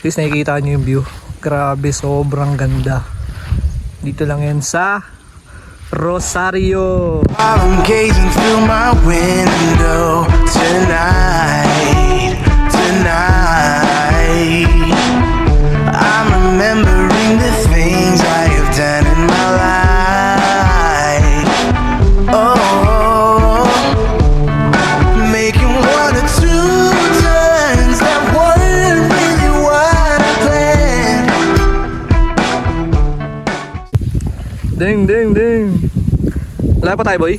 Guys, nakikita nyo yung view. Grabe, sobrang ganda. Dito lang yan sa Rosario. I'm gazing through my window tonight. I'm remembering the things I have done in my life. Oh, making one or two turns that weren't really what I planned. Ding. Layo pa tayo, boy?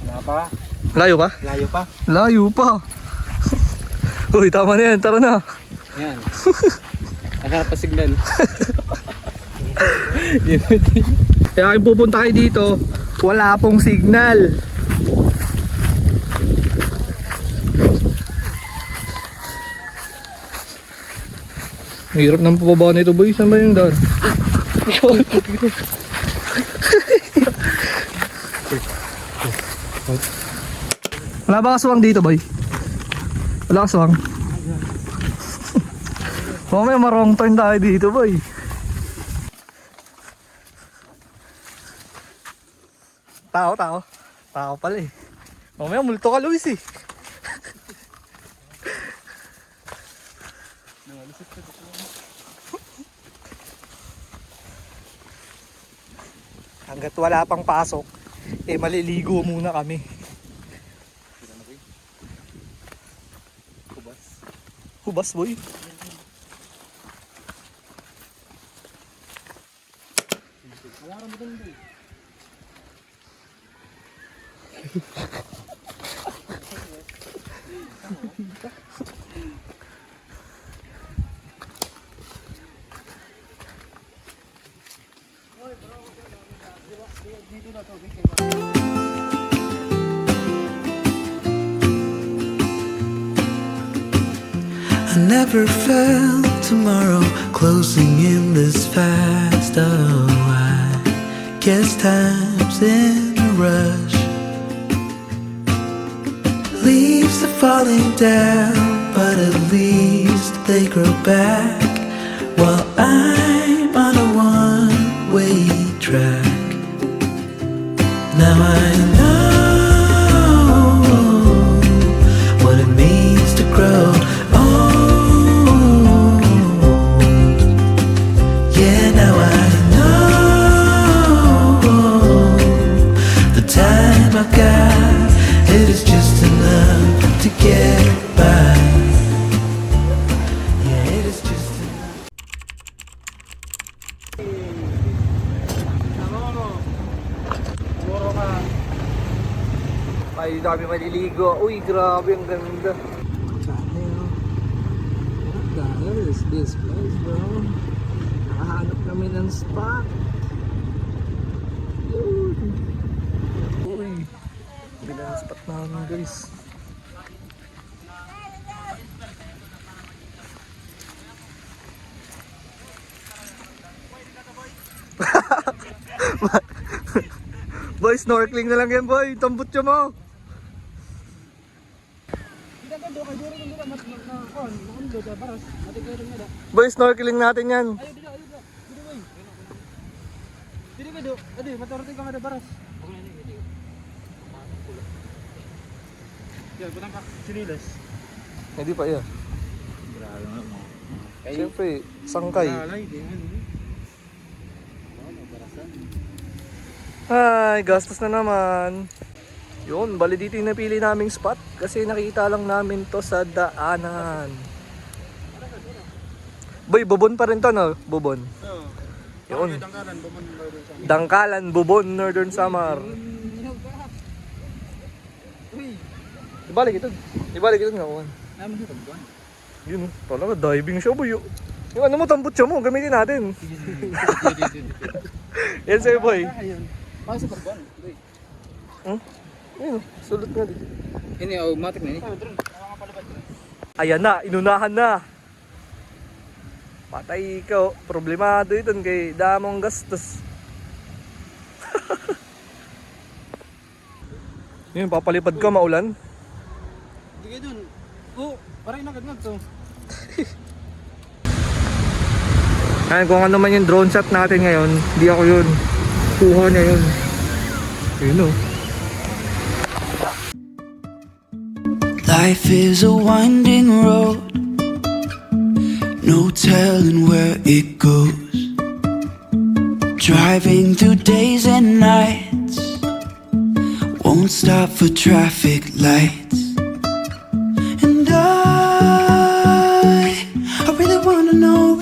Wala pa. Layo pa? Layo pa. Layo pa. Uy, tama na yan. Tara na. Yan. Nagharap pa signal. Kaya kung pupunta kayo dito, wala pong signal. Hirap ng pababa nito, boy. Saan ba yung daan? Wala ba kaswang dito, boy? Wala kaswang. Mamaya marong turn tayo dito, boy. Tao pala eh. Mamaya multo ka, Luis eh. Hanggat wala pang pasok, eh maliligo muna kami. Hubas, boy. I never felt tomorrow closing in this fast. Oh, I guess time's in a rush. Leaves are falling down, but at least they grow back. While I'm on a one-way track. Now I know what it means to grow. It is just enough to get by. Yeah, it is just enough. Ay, dami maliligo. Uy, grabe, ang ganda. What the hell is this place, bro? Nakahanap kami ng spot. Uy, ganda ng spot namin, guys. Boy, snorkeling na lang yan, boy. Tambot siya mo. Boy, snorkeling natin yan. Hindi pa yan. Siyempre, sangkay. Ay, gastos na naman. Yun, bali dito yung napili naming spot kasi nakita lang namin to sa daanan. Boy, Bubon pa rin to, no? Bubon. Yun. Dangkalan, Bubon, Northern Samar. Ibalik ito nga, Juan. Yun, talaga diving siya, boy. Yung ano mo, tambot siya mo, gamitin natin. Yan sa'yo, boy. Pasok pa ba? Ayun, sulot nga dito. Ini automatic na ini. Ayan na, inunahan na. Patay ikaw, problemado ito kay damong gastos. Yun, papalipad ka, maulan. Hindi kayo dun. Oh, parang nagagag to. Ayan, kung ano man yung drone shot natin ngayon, hindi ako yun. Kuha niya yun. Yun o. Life is a winding road, no telling where it goes. Driving through days and nights, won't stop for traffic lights. And I really wanna know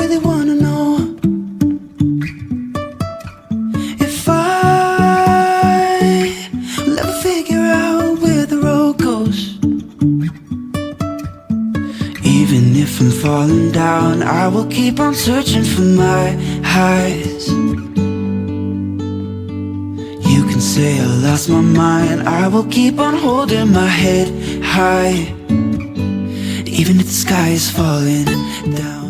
if I will ever figure out where the road goes. Even if I'm falling down, I will keep on searching for my highs. You can say I lost my mind, I will keep on holding my head high. Even if the sky is falling down.